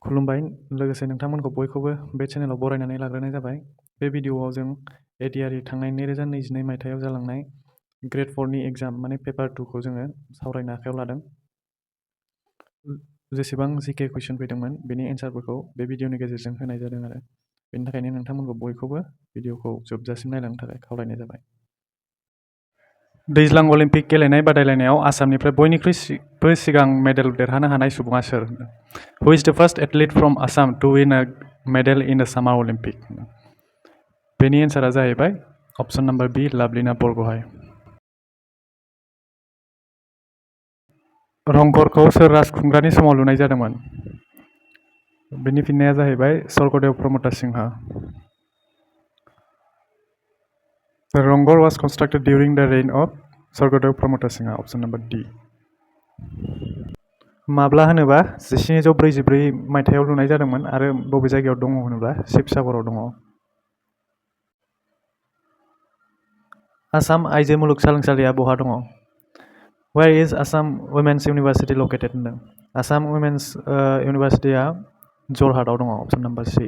खुलुमबाय लोगोसे नोंथांमोनखौ बयखौबो बे चेनेलाव बरायनानै लाग्रोनाय जाबाय। बे भिडिअआव जों ADRE थांनाय 2022 मायथाइयाव जालांनाय ग्रेड 4 नि एग्जाम माने पेपार 2 खौ जोङो सावरायनो आखायाव लादों। जेसेबां जीके कुइसन फैदोंमोन बेनि एन्सारफोरखौ बे भिडिअनि गेजेरजों होनाय जादों आरो बेनि थाखायनो नोंथांमोनखौ बयखौबो भिडिअखौ जोबजासिम नायलांनो थाखाय खावलायनाय जाबाय। दैज्लां अलिम्पिक गेलेनाय बादायलायनायाव आसामनिफ्राय बयनिख्रुइबो सिगां मेडेल देरहानो हानाय सुबुङा सोर? Who is the first athlete from Assam to win a medal in the Summer Olympic? बेनि एन्सारा जाहैबाय अप्शन नम्बर बी लाभलिना बरग'हाय। रंघरखौ सोर राजखुंग्रानि समाव लुनाय जादोंमोन? बेनि फिननाया जाहैबाय Swargadeo Pramod Sinha. The Rongghar was constructed during the reign of Swargadev Pramod Singha. Option number D. माब्ला होनोबा 1744 मायथाइयाव लुनाय जादोंमोन आरो बबे जायगायाव दङ होनोब्ला शिबसागराव दङ। आसाम आइजो मुलुगसोलोंसालिया बहा दङ? Where is Assam Women's University located होनदों? आसाम वुमेन्स इउनिभारसिटिया जरहाटआव दङ। Option number C.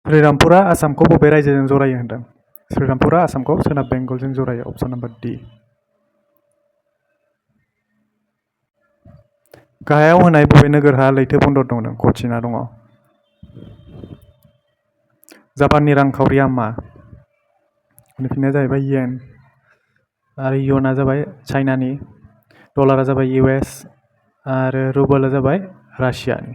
श्रीरामपुरा आसामखौ बबे रायजोजों जरायो होनदों? श्रीरामपुरा आसामखौ सोनाब बेंगलजों जरायो। Option number D. गाहायाव होनाय बबे नोगोरहा लैथो बन्दर दं? कचिनआ दङ। जापाननि रांखावरिया मा? फिननाया जाहैबाय येन आरो इयनआ जाबाय चाइनानि, डलारा जाबाय US आरो रुबेलआ जाबाय रासियानि।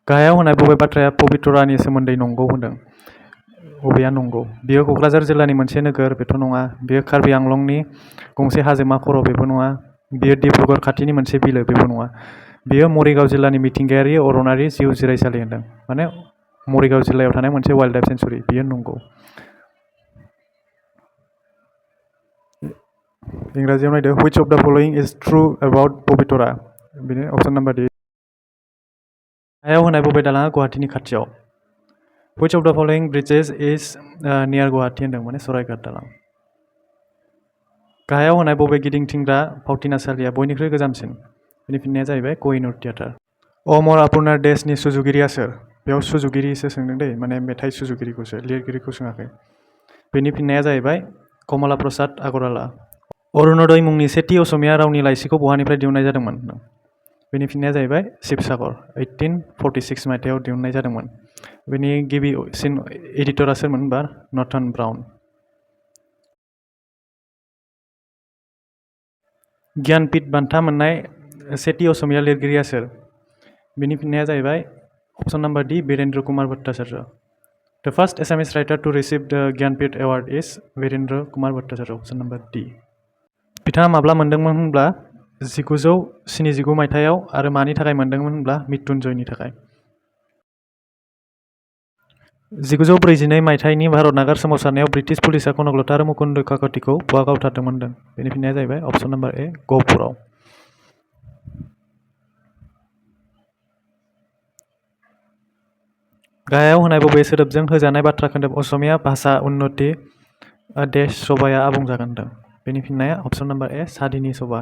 गाहायाव होनाय बबे बाथ्राया पबितरानि सोमोन्दै नंगौ होनदों? बबेया नंगौ? बेयो क'क्राझार जिल्लानि मोनसे नोगोर, बेथ' नङा। बेयो कार्बि आंलंनि गंसे हाजोमा खर', बेबो नङा। बेयो डिब्रुगड़ खाथिनि मोनसे बिलो, बेबो नङा। बेयो मरिगाव जिल्लानि मिथिंगायारि अरनारि जिउ जिरायसालि होनदों, माने मरिगाव जिल्लायाव थानाय मोनसे वाइल्ड लाइफ सेंचुरी, बेयो नंगौ। इंराजियाव नायदो which of the following is true about पबितरा? बेनो अप्शन नम्बर D। गाहायाव होनाय बबे दालाङा गुवाहाटीनि खाथियाव? Which of the following bridges is near Guwahati होनदों, माने सरायघाट दालां। गाहायाव होनाय बबे गिदिंथिंग्रा फावथिनासालिया बयनिख्रुइ गोजामसिन? बेनि फिननाया जाहैबाय कोहिनूर थियेटार। अमर आपुर्ना देशनि सुजुगिरिया सोर? बेयाव सुजुगिरिसो सोंदों दै, माने मेथाइ सुजुगिरिखौसो, लिरगिरिखौ सोङाखै। बेनि फिननाया जाहैबाय कमला प्रसाद आगरवाला। अरुणोदय मुंनि सेथि असमिया रावनि लाइसिखौ बहानिफ्राय दिहुननाय जादोंमोन? बेनि फिननाया जाहैबाय शिबसागर, 1846 मायथाइयाव दिहुननाय जादोंमोन। बेनि गिबिसिन एडिटरा सोरमोन होनबा नर्थन ब्राउन। ज्ञानपीठ बान्था मोननाय सेथि असमिया लिरगिरिया सोर? बेनि फिननाया जाहैबाय option number D Virendra Kumar Bhattacharya. The first Assamese writer to receive the Jnanpith Award is Virendra Kumar Bhattacharya. Option number D। बिथाङा माब्ला मोनदोंमोन होनब्ला 1979 मायथाइयाव आरो मानि थाखाय मोनदोंमोन होनब्ला मृत्युन्जयनि थाखाय। 1942 मायथाइनि भारत नागार सोमावसारनायाव ब्रिटिश पुलिसआ कनकलता आरो मुकुन्द काकतिखौ बहा गावथारदोंमोन होनदों? बेनि फिननाया जाहैबाय अप्शन नम्बर A गहपुराव। गाहायाव होनाय बबे सोदोबजों होजानाय बाथ्रा खोन्दोब असमिया भाषा उन्नति देश सभाया आबुं जागोन होनदों? बेनि फिननाया अप्शन नम्बर A सादिनि सभा।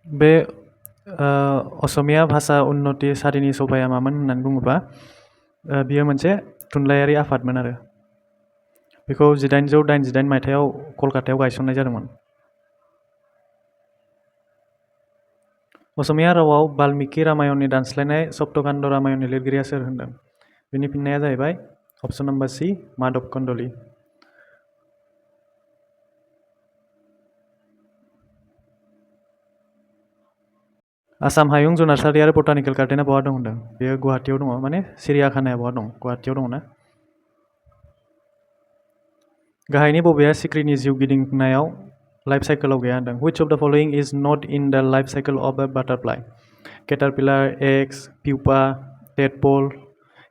बे असमिया भाषा उन्नति सादिनि सभाया मामोन होननानै बुङोब्ला बियो मोनसे थुनलाइयारि आफादमोन आरो बेखौ 1888 मायथाइयाव कलकातायाव गायसननाय जादोंमोन। असमिया रावाव बाल्मिकी रामायणनि दानस्लायनाय सप्तकान्ड रामायणनि लिरगिरिया सोर होनदों? बेनि फिननाया जाहैबाय option number C Madhav Kandali. Assam हायुं जुनारसालि आरो बटानिकेल गार्डेना बहा दं होनदों? बेयो गुवाहाटीयाव दङ, माने सिरियाखानाया बहा दं? गुवाहाटीयाव दङ ना? गाहायनि बबेया सिख्रिनि जिउ गिदिंनायाव लाइफ साइकेलाव गैया होनदों? Which of the following is not in the life cycle of a butterfly? Caterpillar, eggs, pupa, tadpole।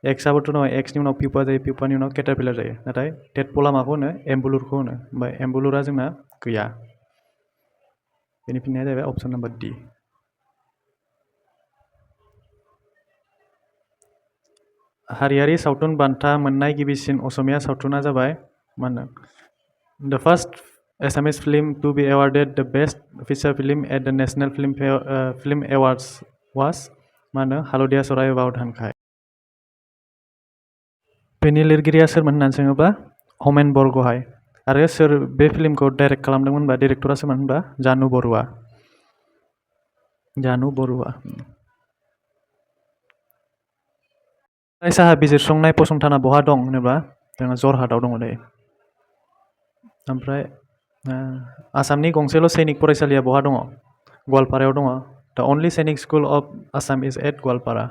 एक्सआबोथ' दङ, एक्सनि उनाव पिउपा जायो, पिउपानि उनाव केटारपिलार जायो, नाथाय टेडपला माखौ होनो? एम्बुलुरखौ होनो। ओमफ्राय एम्बुलुरा जोंना गैया। बेनि फिननाया जाहैबाय अप्शन नम्बर D। हारियारि सावथुन बान्था मोननाय गिबिसिन असमिया सावथुना जाबाय मा होनदों? The first Assamese film to be awarded the best feature film at the National Film Awards was mana Halodia Soraya Baudhankai. बेनि लिरगिरिया सोरमोन होननानै सोङोबा हमेन बरगहाय आरो सोर बे फिल्मखौ डाइरेक्ट खालामदोंमोन होनबा डिरेक्टरा सोरमोन होनबा जानु बरुवा साहा बिजिरसंनाय फसंथाना बहा दं होनोब्ला जोंहा जरहाटआव दङ दे ओमफ्राय आसामनि गंसेल' सैनिक फरायसालिया बहा दङ गवालपारायाव दङ दा अनलि Sainik school of Assam is at Goalpara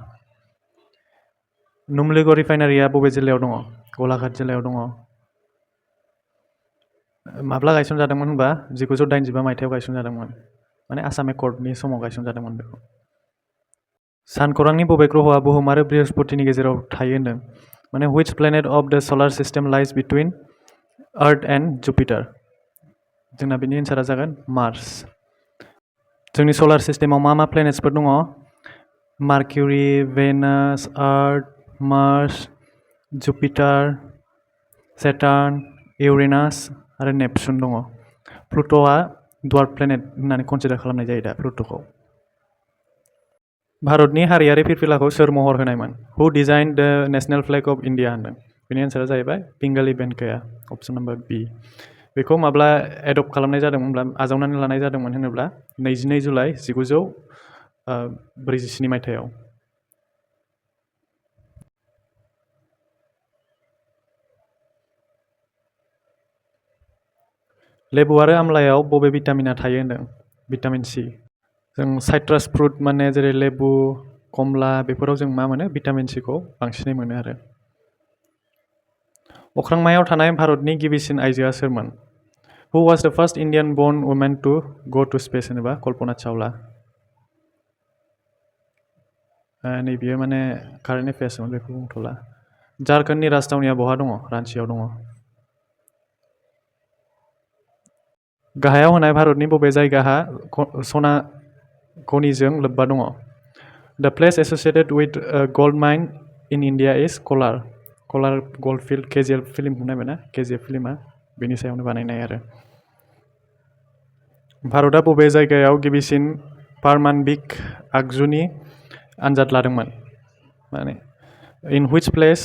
Numaligarh रिफाइनारिया बबे जिल्लायाव दङ गलाघाट जिल्लायाव दङ माब्ला गायसनजादोंमोन होनबा 1985 मायथाइयाव गायसनजादोंमोन माने आसाम एकर्डनि समाव गायसनजादोंमोन बेखौ सानखौरांनि बबे ग्रहआ बुहुम आरो बृहस्पतिनि गेजेराव थायो होनदों माने which planet of the solar system lies between Earth and Jupiter जोंना बेनि एन्सारा जागोन मार्स जोंनि सलार सिस्टेमाव मा मा प्लेनेट्सफोर दङ मार्किउरि भेनास आर्थ मार्स जुपिटार सेटार्न इउरेनास आरो नेपसुन दङ प्लुट'आ डवार्फ प्लेनेट होननानै कनसिडार खालामनाय जायो दा प्लुट'खौ भारतनि हारियारि फिरफिलाखौ सोर महर होनायमोन हु डिजाइन द नेशनेल फ्लेग अफ इन्डिया होनदों बेनि एन्सारा जाहैबाय पिंगालि बेनकाया अप्सन नाम्बार बी बेखौ माब्ला एडप्ट खालामनाय जादोंमोनब्ला आजावनानै लानाय जादोंमोन होनोब्ला 22 जुलाइ 1947 मायथाइयाव लेबु आरो आमलायाव बबे भिटामिना थायो होनदों भिटामिन सी जों साइट्रास फ्रुट माने जेरै लेबु कमला बेफोराव जों मा मोनो भिटामिन सीखौ बांसिनै मोनो आरो अख्रांमायाव थानाय भारतनि गिबिसिन आइजोआ सोरमोन हु वाज द first Indian burn women to go to space होनोबा कल्पना चावला नैबेयो माने कारेन्ट एफेयार्समोन बेखौ बुंथ'ला झारखन्डनि राजथावनिया बहा दङ रांचियाव दङ गाहायाव होनाय भारतनि बबे जायगाहा सना खनिजों लोब्बा दङ the place associated with gold mine in India is Kolar gold field KGF फिल्मखौ नायबायना केजिएफ फिल्मा बेनि सायावनो बानायनाय आरो भारतआ बबे जायगायाव गिबिसिन पारमाणबिक आगजुनि आनजाद लादोंमोन माने in which place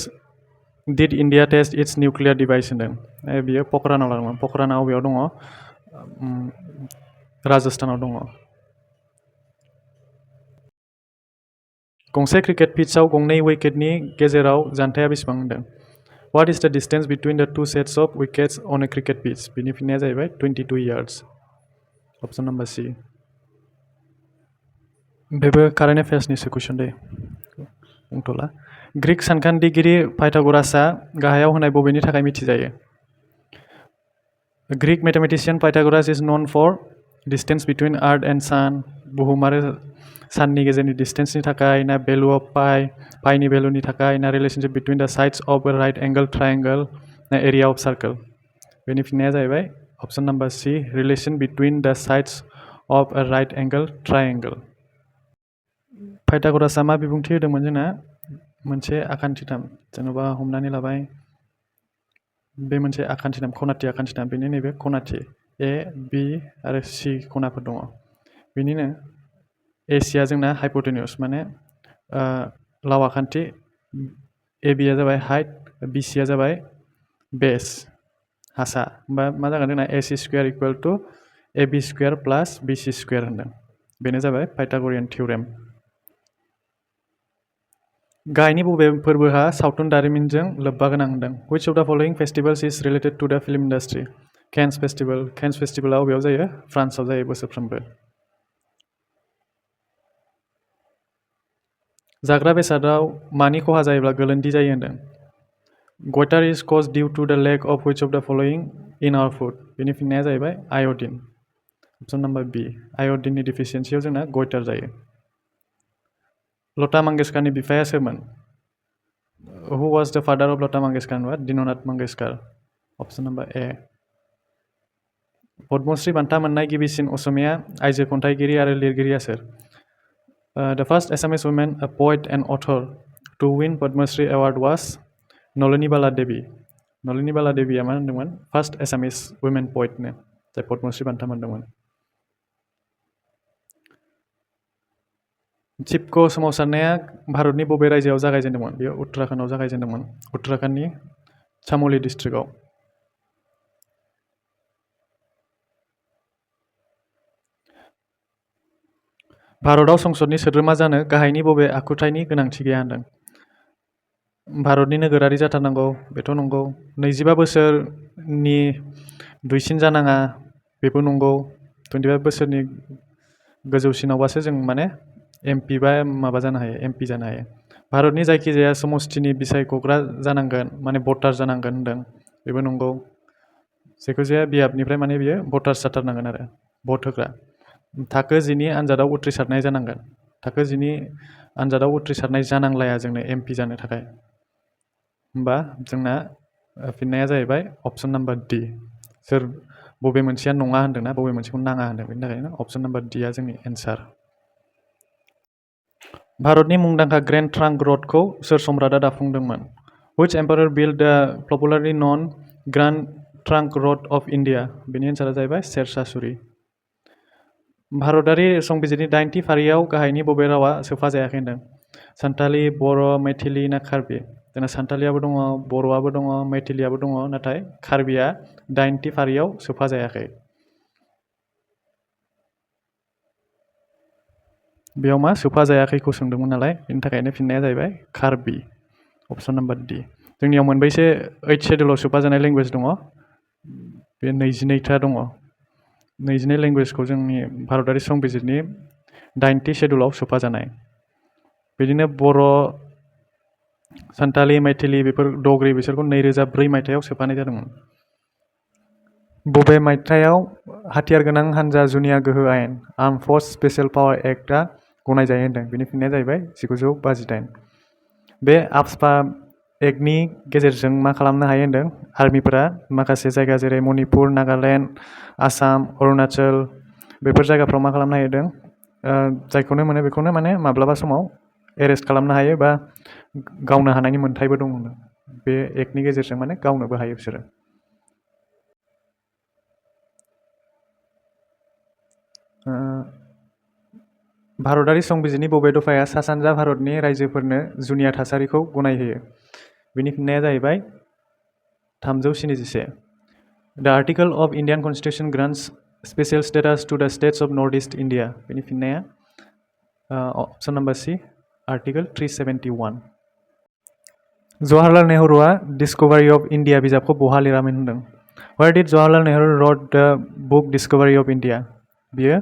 did India test its nuclear device होनदों बियो पखरानाव लादोंमोन पखराना बबेयाव दङ राजस्थानाव दङ गंसे क्रिकेट पिचआव गंनै विकेटनि गेजेराव जानथाया बेसेबां होनदों what is the distance between the two sets of wickets on a cricket pitch बिनि फिननाया जाहैबाय 22 यार्ड्स अप्सन नाम्बार सी बेबो कारेन्ट एफेयार्सनिसो कुइसन दे बुंथ'ला ग्रीक सानखान्थिगिरि पाइथागरासआ गाहायाव होनाय बबेनि थाखाय मिथिजायो Greek mathematician Pythagoras is known for distance between Earth and Sun बुहुम आरो साननि गेजेरनि डिस्टेन्सनि थाखाय ना भेलु अफ पाइनि भेलुनि थाखाय ना relationship between the sides of a right angle triangle ना एरिया अफ सार्कल बेनि फिननाया जाहैबाय option number C relation between the sides of a right angle triangle पाइथागरासआ मा बिबुंथि होदोंमोन जोंना मोनसे आखान्थिथाम जेन'बा हमनानै लाबाय बे मोनसे आखान्थिथाम खनाथि आखान्थिथाम बेनि नैबे खनाथि ए बि आरो सि खनाफोर दङ बेनिनो एसिया जोंना हाइपोटेनिउस माने लाव आखान्थि ए बिया जाबाय हाइट बि सिया जाबाय बेस हासा होमबा मा जागोन जोंना ए सि स्कुवेर इकुवेल टु ए बि स्कुवेर प्लास बि सि स्कुवेर होनदों बेनो जाबाय पाइथागरियान थिउरेम गाहायनि बबे फोरबोहा सावथुन दारिमिनजों लोब्बा गोनां होनदों which of the following festivals is related to the film industry Cannes फेस्टिभेला बबेयाव जायो फ्रान्सआव जायो बोसोरफ्रोमबो जाग्रा बेसादाव मानि खहा जायोब्ला गोलोन्दै जायो होनदों goiter is caused due to the lack of which of the following in our food बेनि फिननाया जाहैबाय आयडिन अप्सन नाम्बार बी आयडिननि डिफिसियेन्सियाव जोंना goiter जायो लता मंगेशकारनि बिफाया सोरमोन हु वाज द फादार अफ लता मंगेशकार होनबा दिननाथ मंगेशकार अप्सन नाम्बार ए पद्मश्री बान्था मोननाय गिबिसिन असमिया आइजो खन्थाइगिरि आरो लिरगिरिया सोर द first Assamese women a poet and author to win Padma Shri award was Nalini बाला देवी नलिनी बाला देवीया मा होनदोंमोन फार्स्ट एसामिस वुमेन पइटनो जाय पद्मश्री बान्था मोनदोंमोन। चिपक' सोमावसारनाया भारतनि बबे रायजोआव जागायजेन्दोंमोन? बेयो उत्तराखन्डआव जागायजेन्दोंमोन, उत्तराखन्डनि चाम'ली डिस्ट्रिक्टआव। भारतआव संसदनि सोद्रोमा जानो गाहायनि बबे आखुथायनि गोनांथि गैया होनदों? भारतनि नोगोरारि जाथारनांगौ, बेथ' नंगौ। 25 बोसोरनि दुइसिन जानाङा, बेबो नंगौ। 25 बोसोरनि गोजौसिनावबासो जों माने एमपि बा माबा जानो हायो, एमपि जानो हायो। भारतनि जायखिजाया समष्टिनि बिसायख'ग्रा जानांगोन, माने भटार जानांगोन होनदों, बेबो नंगौ। जायखिजाया बियाबनिफ्राय माने बियो भटार्स जाथारनांगोन आरो भट होग्रा। थाखो 10 नि आन्जादाव उथ्रिसारनाय जानांगोन। थाखो 10 नि आन्जादाव उथ्रिसारनाय जानांलाया जोंनो एमपि जानो थाखाय। होमबा जोंना फिननाया जाहैबाय अपसन नाम्बार डि। सोर बबे मोनसेया नङा होनदोंना, बबे मोनसेखौ नाङा होनदों, बेनि थाखायनो अपसन नाम्बार डिआ जोंनि एन्सार। भारतनि मुंदांखा ग्रेन्ड ट्रांक र'डखौ सोर सम्राटआ दाफुंदोंमोन? Which emperor built the popularly known Grand Trunk Road of India? बेनि एन्सारा जाहैबाय शेरशाह सुरी। भारतारि संबिजिरनि 8थि फारियाव गाहायनि बबे रावा सोफाजायाखै होनदों? सान्थालि, बर', मैथिली ना कार्बि? जोंना सान्थालियाबो दङ, बर'आबो दङ, मैथिलीयाबो दङ, नाथाय कार्बिया 8थि फारियाव सोफाजायाखै। बेयाव मा सोफाजायाखैखौ सोंदोंमोन नालाय, बेनि थाखायनो फिननाया जाहैबाय कार्बि, अपसन नाम्बार डि। जोंनियाव मोनबैसे 8 शेड्युलाव सोफाजानाय लेंगुवेज दङ? बे 22था दङ। 22 लेंगुवेजखौ जोंनि भारतारि संबिजिरनि 8थि शेड्युलाव सोफाजानाय। बिदिनो बर', सान्थालि, मैथिली, बेफोर डगरी बिसोरखौ 2004 मायथाइयाव सोफानाय जादोंमोन। बबे मायथाइयाव हाथियार गोनां हान्जा जुनिया गोहो आयेन आर्म फोर्स स्पेशल पावार एक्टआ गनायजायो होनदों? बेनि फिननाया जाहैबाय 1952। बे आफ्सपा एक्टनि गेजेरजों मा खालामनो हायो होनदों? आर्मिफोरा माखासे जायगा जेरै मणिपुर, नागालेण्ड, आसाम, अरुणाचल बेफोर जायगाफ्राव मा खालामनो हायो होनदों? जायखौनो मोनो बेखौनो माने माब्लाबा समाव एरेस्ट खालामनो हायो बा गावनो हानायनि मोन्थायबो दङ। बे एक्टनि गेजेरजों माने गावनोबो हायो बिसोरो। भारतारि संबिजिरनि बबे दफाया सा सानजा भारतनि रायजोफोरनो जुनिया थासारिखौ गनायहोयो? बेनि फिननाया जाहैबाय 371। The article of Indian Constitution grants special status to the states of Northeast India. बेनि फिननाया अपसन नाम्बार सि, आर्टिकल 371। जवाहरलाल नेहरूआ डिस्कभारि अफ इन्डिया बिजाबखौ बहा लिरामोन होनदों? Where did Jawaharlal Nehru wrote the book Discovery of India? बियो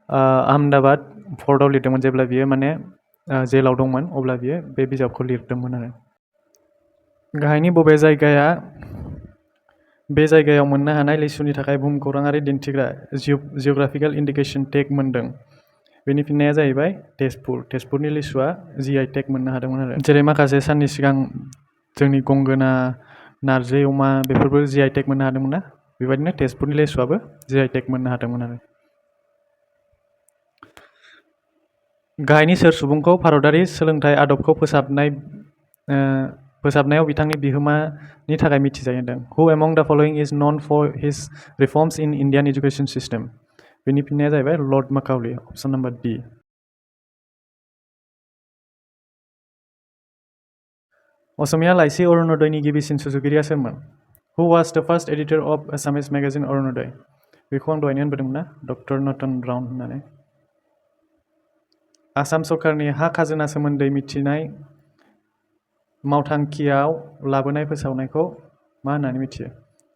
आहमेदाबाद फर्टआव लिरदोंमोन। जेब्ला बियो माने जेलाव दंमोन अब्ला बियो बे बिजाबखौ लिरदोंमोन आरो। गाहायनि बबे जायगाया बे जायगायाव मोननो हानाय लिसुनि थाखाय भुमखौराङारि दिन्थिग्रा जिअग्राफिकेल इन्डिकेसन टेग मोनदों? बेनि फिननाया जाहैबाय तेजपुर। तेजपुरनि लिसुआ GI टेग मोननो हादोंमोन आरो। जेरै माखासे साननि सिगां जोंनि गंगोना, नारजि अमा बेफोरबो GI टेग मोननो हादोंमोन ना, बेबायदिनो तेजपुरनि लिसुआबो GI टेग मोननो हादोंमोन आरो। गाहायनि सोर सुबुंखौ भारतारि सोलोंथाइ आदबखौ फोसाबनायाव बिथांनि बिहोमानि थाखाय मिथिजायो होनदों? Who among the following is known for his reforms in Indian education system? बेनि फिननाया जाहैबाय लर्ड माकाउली, अपसन नाम्बार डि। असमिया लाइसि अरुणोदयनि गिबिसिन सुजुगिरिया सोरमोन? Who was the first editor of Assamese magazine Arunoday? बेखौ आं दहायनो होनबोदोंमोन ना, डक्टर नटन ब्राउन होननानै। आसाम सरकारनि हा खाजोना सोमोन्दै मिथिनाय मावथांखियाव लाबोनाय फोसावनायखौ मा होननानै मिथियो?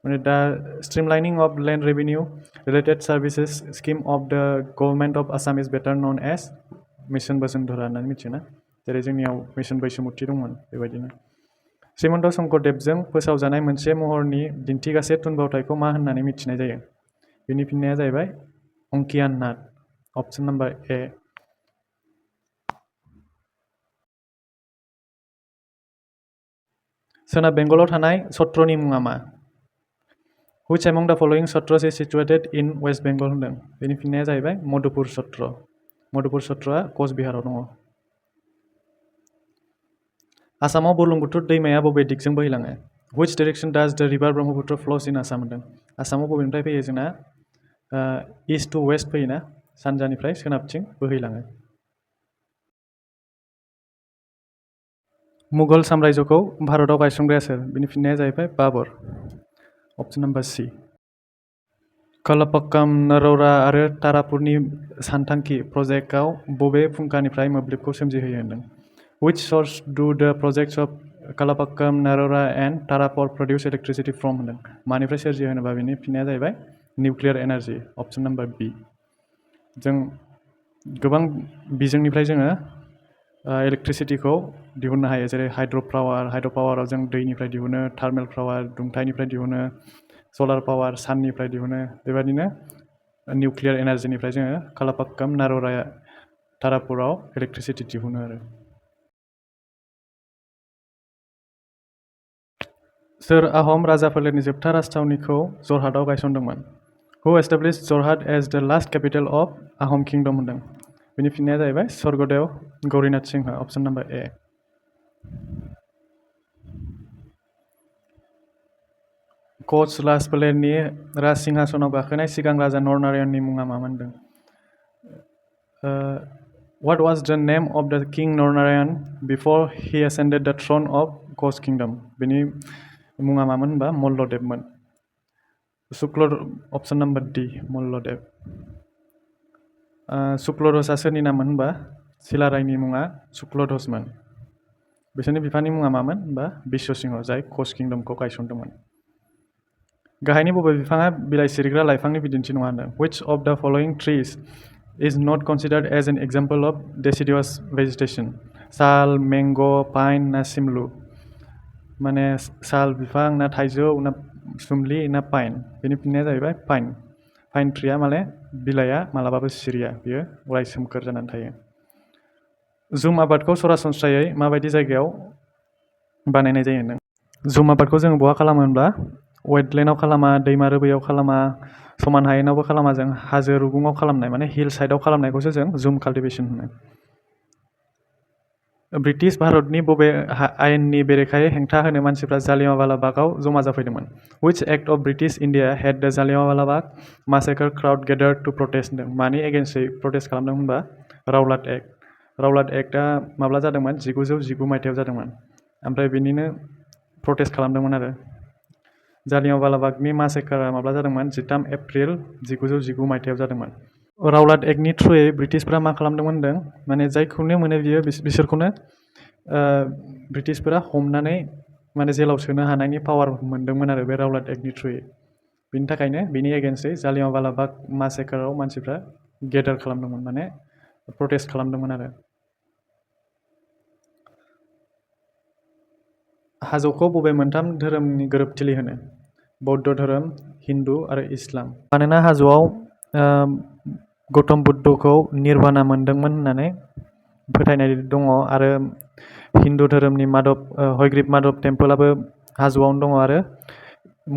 माने दा streamlining of land revenue related services scheme of the government of Assam is better known as mission Basundhara होननानै मिथियोना? जेरै जोंनियाव मिशन बैसोमुथि दंमोन बेबायदिनो। श्रीमन्त शंकरदेबजों फोसावजानाय मोनसे महरनि दिन्थिगासे थुनफावथायखौ मा होननानै मिथिनाय जायो? बेनि फिननाया जाहैबाय अंकियान नाट, अपसन नाम्बार ए। सोनाब बेंगलाव थानाय सत्रनि मुङा मा? Which among the following सत्ras is situated in West Bengal होनदों? बेनि फिननाया जाहैबाय मधुपुर सत्र। मधुपुर सत्रआ कचबिहाराव दङ। आसामाव बुरलुंबुथुर दैमाया बबे दिगजों बोहैलाङो? Which direction does the river Brahmaputra flows in Assam होनदों आसामाव बबेनिफ्राय फैयो जोंना ईस्ट टू वेस्ट फैयोना सानजानिफ्राय सोनाबथिं बोहैलाङो मुगल साम्रायजोखौ भारताव गायसनग्राया सोर बिनि फिननाया जाहैबाय बाबर option number C Kalpakkam Narora आरो तारापुरनि सानथांखि प्रजेक्टआव बबे फुंखानिफ्राय मोब्लिबखौ सोमजिहोयो होनदों Which source do the projects of Kalapakkam, Narora and Tarapur produce electricity from होनदों मानिफ्राय सोरजियो होनोबा बिनि फिननाया जाहैबाय निउक्लियार एनार्जि ऑप्शन नंबर बी जों गोबां बिजोंनिफ्राय जोङो इलेक्ट्रिसिटिखौ दिहुननो हायो जेरै हाइड्र पावाराव जों दैनिफ्राय दिहुनो थार्मेल पावार दुंथाइनिफ्राय दिहुनो सलार पावार साननिफ्राय दिहुनो बेबायदिनो निउक्लियार एनार्जिनिफ्राय जोङो कालापाक्काम नार'रा तारापुराव इलेक्ट्रिसिटि दिहुनो आरो सोर आहम राजाफोलेरनि जोबथा राजथावनिखौ जरहाटआव गायसनदोंमोन Who established Jorhat as the last capital of Ahom Kingdom होनदों बिनि फिननाया जाहैबाय Swargadeo Gaurinath Singh option number A कच राजफोलेरनि राज सिंहासनाव गाखोनाय सिगां राजा नरनारायणनि मुङा मामोन होनदों What was the name of the king Nornarayan before he ascended the throne of Koch kingdom बिनि मुङा मामोन होनबा मल्लदेबमोन शुक्ल ऑप्शन नंबर डी मल्लदेब शुक्लध्वजआ सोरनि नाममोन होनबा सिलारायनि मुङा शुक्लध्वजमोन बिसोरनि बिफानि मुङा मामोन होनबा बिश्वसिंह जाय कच किंडमखौ गायसनदोंमोन गाहायनि बबे बिफाङा बिलाइ सिरिग्रा लाइफांनि बिदिन्थि नङा होनदों Which of the following trees is not considered as an example of deciduous vegetation साल मैंगो पाइन ना सिमलु माने साल बिफां ना थाइजौ ना सुमलि ना पाइन बेनि फिननाया जाहैबाय पाइन ट्रीया माने बिलाइया मालाबाबो सिरिया बियो अराय सोमखोर जानानै थायो जुम आबादखौ सरासनस्रायै माबायदि जायगायाव बानायनाय जायो होनदों जुम आबादखौ जों बहा खालामो होनब्ला वेटलेन्डआव खालामा दैमा रोबैयाव खालामा समान हायेनावबो खालामा जों हाजो रुगुङाव खालामनाय माने हिल साइडआव खालामनायखौसो जों जुम काल्टिवेशन होनो ब्रिटिश भारतनि बबे आयेननि बेरेखायै हेंथा होनो मानसिफ्रा जालियानवाला बागआव जमा जाफैदोंमोन Which act of British India had the Jallianwala Bagh massacre crowd gathered to protest होनदों मानि एगेन्स्टै प्रटेस्ट खालामदों होनबा रावलाट एक्टआ माब्ला जादोंमोन 1919 मायथाइयाव जादोंमोन ओमफ्राय बिनिनो प्रटेस्ट खालामदोंमोन आरो जालियानवाला बागनि मासेकारा माब्ला जादोंमोन 13 एप्रिल 1919 मायथाइयाव जादोंमोन रावलाट एक्टनि थ्रुयै ब्रिटिशफोरा मा खालामदोंमोन होनदों माने जायखौनो मोनो बियो बिसोरखौनो ब्रिटिशफोरा हमनानै माने जेलाव सोनो हानायनि पावार मोनदोंमोन आरो बे रावलाट एक्टनि थ्रुयै बिनि थाखायनो बिनि एगेन्स्टै जालियानवाला बाग मासेकाराव मानसिफ्रा गेदार खालामदोंमोन माने प्रटेस्ट खालामदोंमोन आरो हाजोखौ बबे मोनथाम धोरोमनि गोरोबथिलि होनो बौद्ध धोरोम हिन्दु आरो इस्लाम मानोना हाजोआव गौतम बुद्धखौ निर्वाणा मोनदोंमोन होननानै फोथायनाय दङ आरो हिन्दु धोरोमनि हयग्रीब माधव टेम्पोलाबो हाजोआवनो दङ आरो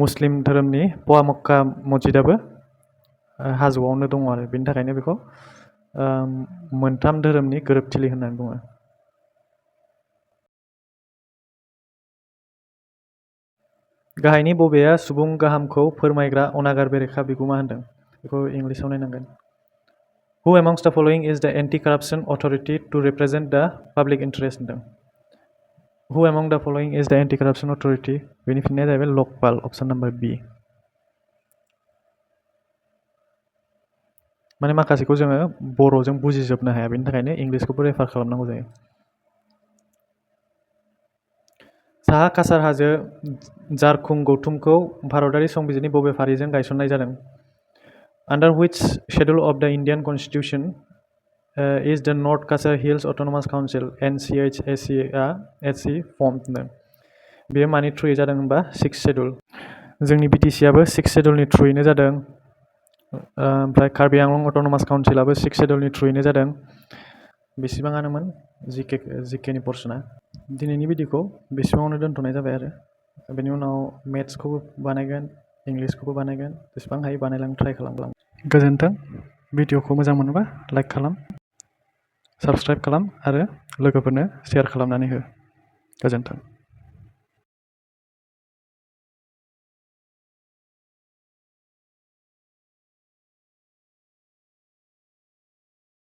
मुस्लिम धोरोमनि पवामक्का मस्जिदाबो हाजोआवनो दङ आरो बेनि थाखायनो बेखौ मोनथाम धोरोमनि गोरोबथिलि होननानै बुङो गाहायनि बबेया सुबुं गाहामखौ फोरमायग्रा अनागार बेरेखा बिगुमा होनदों बेखौ इंलिसाव नायनांगोन Who amongst the following is the anti-corruption authority to represent the public interest होनदों Who among the following is the anti-corruption authority बेनि फिननाया जाहैबाय लकपाल ऑप्शन नंबर बी माने माखासेखौ जोङो बर'जों बुजिजोबनो हाया बेनि थाखायनो इंलिसखौबो रेफार खालामनांगौ जायो साहा कासार हाजो जारखुं गौथुमखौ भारतारि संबिजिरनि बबे फारिजों गायसननाय जादों Under which schedule of the Indian Constitution is the North Kasar Hills Autonomous Council NCHAC formed बेयो मानि थ्रुयै जादों होनबा 6 शेड्युल जोंनि बिटिसिआबो 6 शेड्युलनि थ्रुयैनो जादों ओमफ्राय कार्बि आंलं अट'नमास काउन्सिलाबो 6 शेड्युलनि थ्रुयैनो जादों बेसेबाङानोमोन जिकेनि पर्सना दिनैनि भिडिअखौ बेसेबाङावनो दोनथ'नाय जाबाय आरो बेनि उनाव मेथ्सखौबो बानायगोन इंलिसखौबो बानायगोन जेसेबां हायो बानायलांनो ट्राइ खालामगोन गोजोन्थों भिडिअखौ मोजां मोनोबा लाइक खालाम साबस्क्राइब खालाम आरो लोगोफोरनो शेयार खालामनानै हो गोजोन्थों